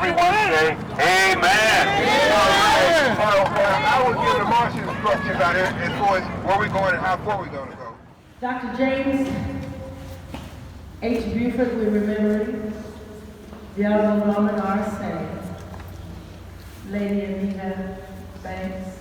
everyone say amen. I will give the marching instructions out here as far as where we're going and how far we're going to go. Dr. James H. Buford, we remember the Honorable Norman R. Say, Lady Anita Banks,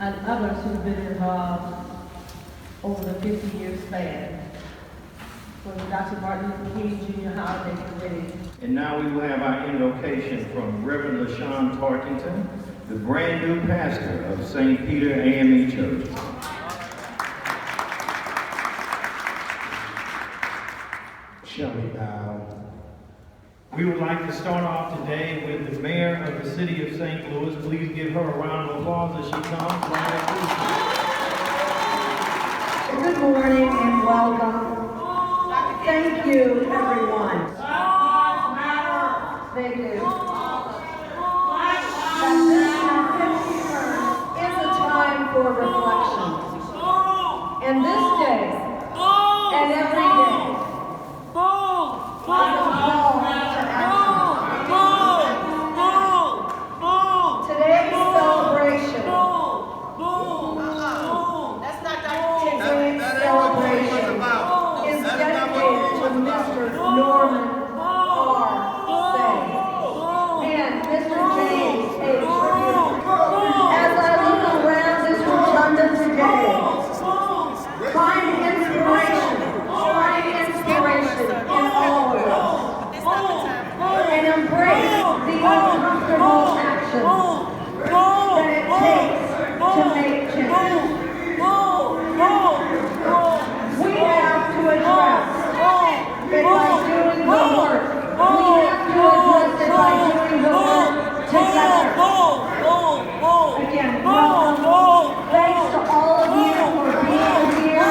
and others who've been involved over the 50-year span for the Dr. Martin Luther King Jr. Holiday Committee. And now we will have our invocation from Reverend LaShawn Tarkington, the brand new pastor of St. Peter AME Church. Shall we bow? We would like to start off today with the mayor of the city of St. Louis. Please give her a round of applause as she comes. Good morning and welcome. Thank you, everyone. Thank you. Is a time for reflection. And this day, and every day, is a call to action. Today's celebration. That's not Dr. Today's celebration is dedicated to Mr. Norman R. Say and Mr. James H. Buford. As I look around this rotunda today, find inspiration in all of us, and embrace the uncomfortable actions that it takes to make change. We have to address it by doing the work. We have to address it by doing the work together. Again, welcome. Thanks to all of you for being here.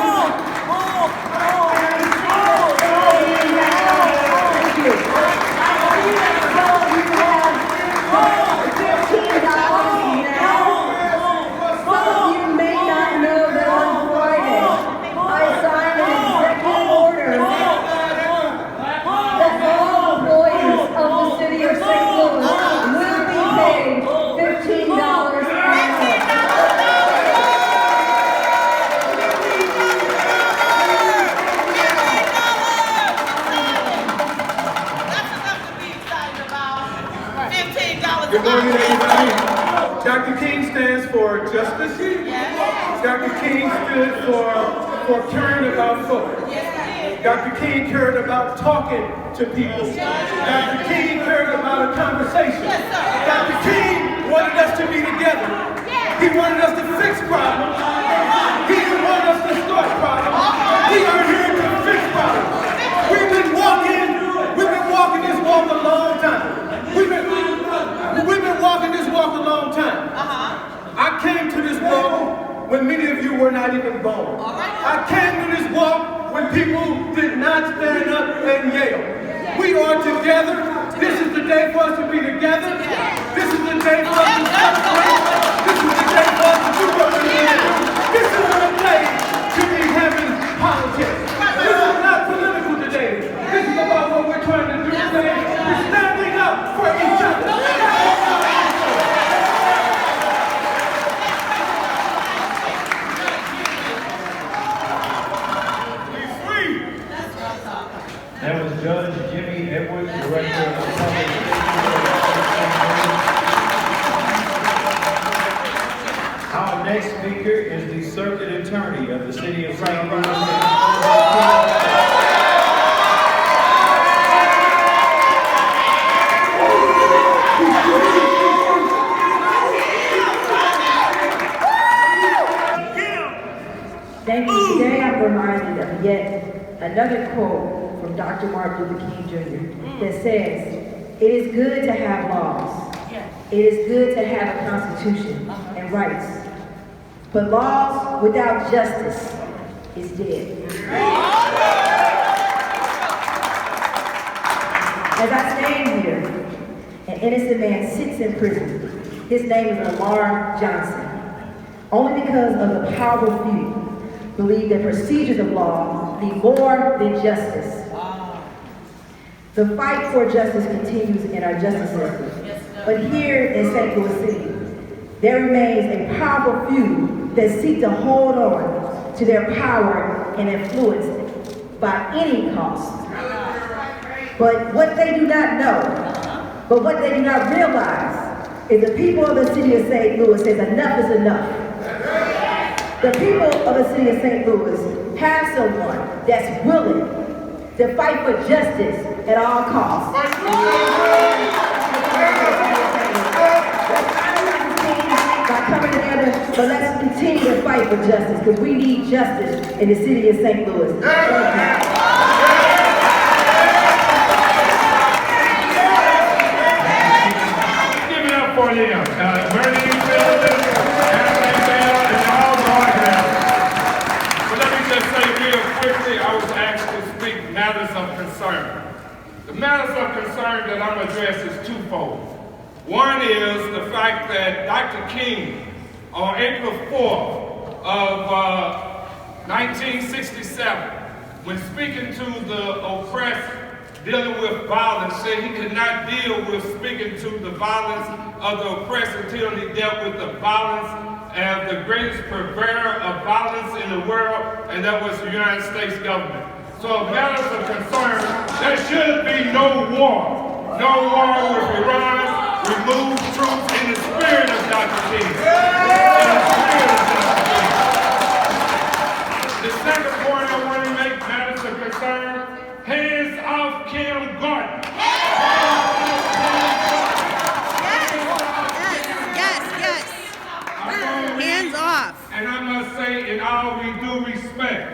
Good morning, everybody. Dr. King stands for justice. Dr. King stood for caring about folk. Dr. King cared about talking to people. Dr. King cared about a conversation. Dr. King wanted us to be together. He wanted us to fix problems. He didn't want us to start problems. We are here to fix problems. We've been walking this walk a long time. We've been walking this walk a long time. I came to this walk when many of you were not even born. I came to this walk when people did not stand up and yell. We are together. This is the day for us to be together. This is the day for us to celebrate. This is the day for us to do what we do. This is the day to be having politics. This is not political today. This is about what we're trying to do today. We're standing up for each other. That was Judge Jimmy Edwards, Director of the Public Our next speaker is the Circuit Attorney of the City of St. Louis. Thank you. Today I'm reminded of yet another quote from Dr. Martin Luther King Jr. that says, "It is good to have laws. It is good to have a constitution and rights. But laws without justice is dead." As I stand here, an innocent man sits in prison. His name is Lamar Johnson. Only because of the powerful few believe that procedures of law need more than justice. The fight for justice continues in our justice system. But here in St. Louis City, there remains a powerful few that seek to hold on to their power and influence by any cost. But what they do not realize is the people of the city of St. Louis says enough is enough. The people of the city of St. Louis have someone that's willing to fight for justice at all costs. By coming together, but let's continue to fight for justice because we need justice in the city of St. Louis. Thank you. For them. Bernie Building, and all going down. But let me just say real quickly, I was asked to speak matters of concern. The matters of concern that I'm addressing is twofold. One is the fact that Dr. King, on April 4th of 1967, when speaking to the oppressed, dealing with violence, said he could not deal with speaking to the violence of the oppressed until he dealt with the violence and the greatest purveyor of violence in the world, and that was the United States government. So matters of concern, there should be no war. No war with Iran. Remove troops in the spirit of Dr. King. The second point I want to make, matters of concern, hands off Kim Gordon. Yes. Hands off. And I must say, in all we due respect,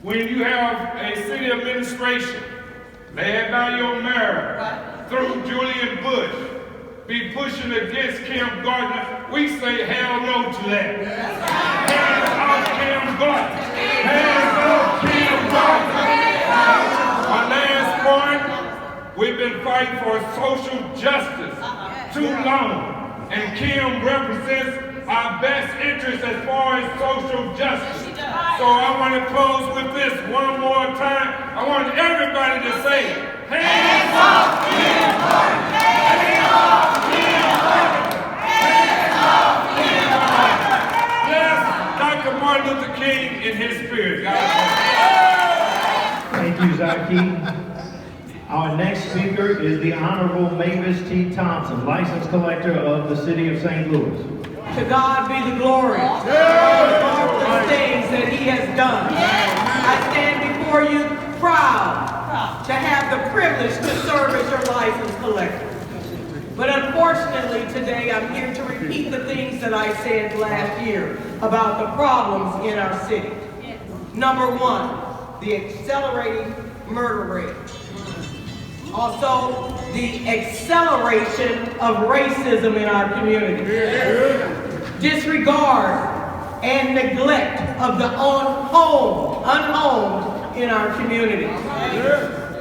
when you have a city administration led by your mayor through Julian Bush be pushing against Kim Gardner, we say hell no to that. Hands off Kim Gardner. Hands off Kim Gardner. My last point, we've been fighting for social justice too long, and Kim represents our best interest as far as social justice. So I want to close with this one more time. I want everybody to say, hands off Kim Gordon! Hands off Kim Gordon! Hands off Kim Gordon! Bless Dr. Martin Luther King in his spirit. God bless. Thank you, Zaki. Our next speaker is the Honorable Mavis T. Thompson, license collector of the City of St. Louis. To God be the glory for the marvelous things that He has done. I stand before you proud to have the privilege to serve as your license collector. But unfortunately today I'm here to repeat the things that I said last year about the problems in our city. Number one, the accelerating murder rate. Also, the acceleration of racism in our community. Disregard and neglect of the unhomed in our community.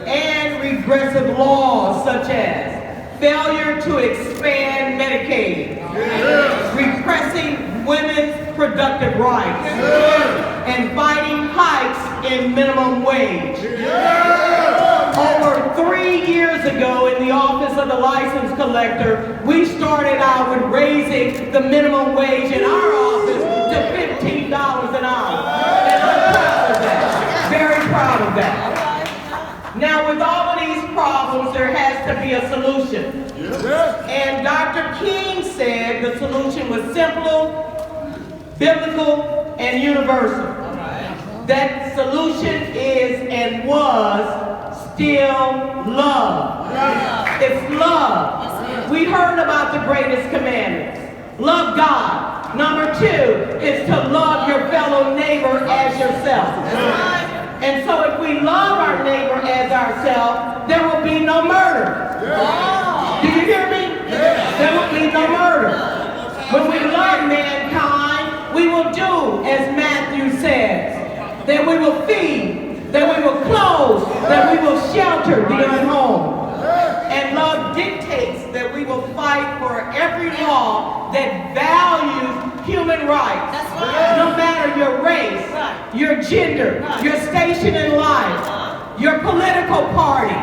And regressive laws such as failure to expand Medicaid, repressing women's productive rights, and fighting hikes in minimum wage. Over 3 years ago in the office of the license collector, we started out with raising the minimum wage in our office to $15 an hour. And I'm proud of that, very proud of that. Now with all of these problems, there has to be a solution. And Dr. King said the solution was simple, biblical, and universal. That solution is and was still love. It's love. We heard about the greatest commandments. Love God. Number 2 is to love your fellow neighbor as yourself. And so if we love our neighbor as ourselves, there will be no murder. Do you hear me? There will be no murder. When we love mankind, we will do as Matthew says. That we will feed, that we will clothe, that we will shelter the unhomed. And love dictates that we will fight for every law that values human rights. No matter your race, your gender, your station in life, your political party,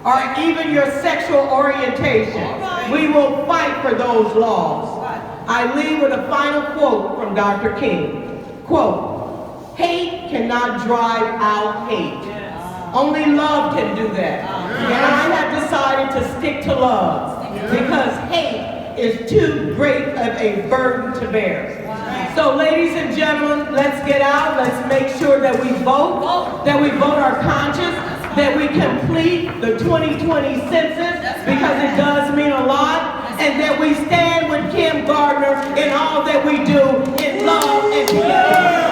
or even your sexual orientation. We will fight for those laws. I leave with a final quote from Dr. King. Quote, hate cannot drive out hate. Only love can do that. And I have decided to stick to love because hate is too great of a burden to bear. So ladies and gentlemen, let's get out. Let's make sure that we vote our conscience, that we complete the 2020 census because it does mean a lot, and that we stand with Kim Gardner in all that we do in love and together.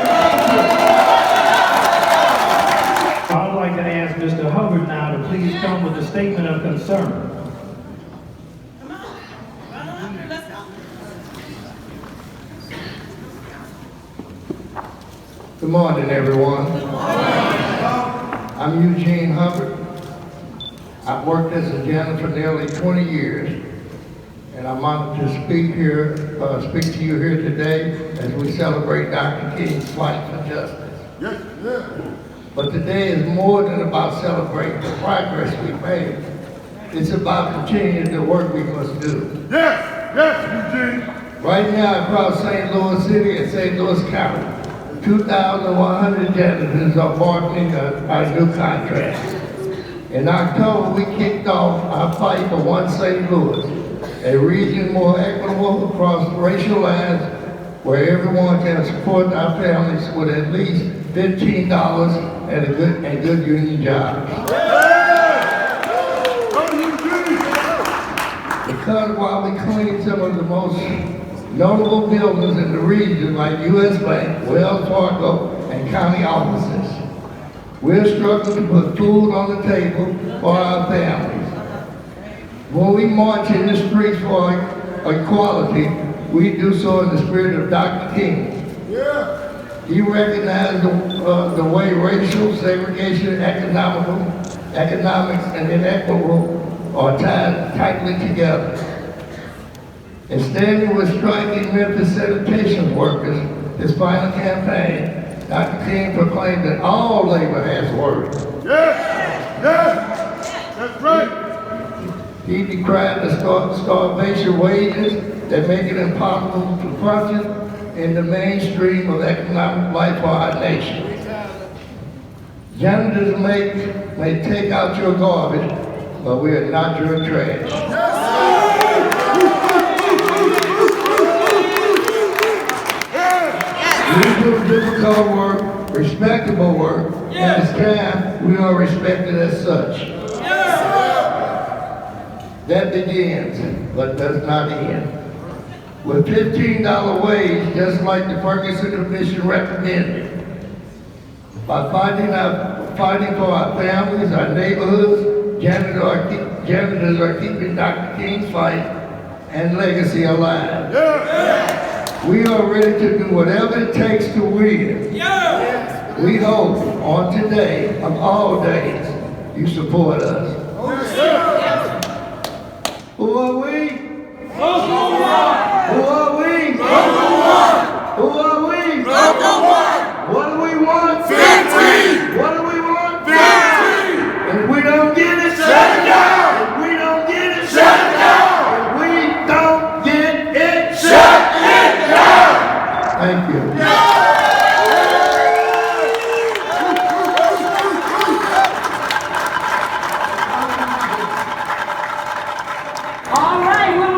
I'd like to ask Mr. Hubbard now to please come with a statement of concern. Good morning, everyone. I'm Eugene Hubbard. I've worked as a janitor for nearly 20 years, and I'm honored to speak to you here today as we celebrate Dr. King's fight for justice. Yes, yes. But today is more than about celebrating the progress we've made. It's about continuing the work we must do. Yes, yes, Eugene. Right now across St. Louis City and St. Louis County, 2,100 janitors are bargaining our new contracts. In October, we kicked off our fight for One St. Louis, a region more equitable across racial lines, where everyone can support our families with at least $15 and a good union job. Because while we clean some of the most notable buildings in the region like U.S. Bank, Wells Fargo, and county offices, we're struggling to put food on the table for our families. When we march in the streets for equality, we do so in the spirit of Dr. King. Yeah. He recognized the way racial segregation, economics, and inequitable are tied tightly together. In standing with striking Memphis sanitation workers, his final campaign, Dr. King proclaimed that all labor has worth. Yes, yes, that's right. He decried the starvation wages that make it impossible to function in the mainstream of economic life for our nation. Janitors may take out your garbage, but we are not your trash. We do difficult work, respectable work, and it's time we are respected as such. That begins, but does not end. With $15 wage, just like the Ferguson Commission recommended. By fighting for our families, our neighborhoods, janitors are keeping Dr. King's fight and legacy alive. We are ready to do whatever it takes to win. We hope on today, of all days, you support us. Who are we? Who are we? Who are we? What do we want? Victory! What do we want? Victory! If we don't get it, shut it down! If we don't get it, shut it down! If we don't get it, shut it down! Thank you. All right, we'll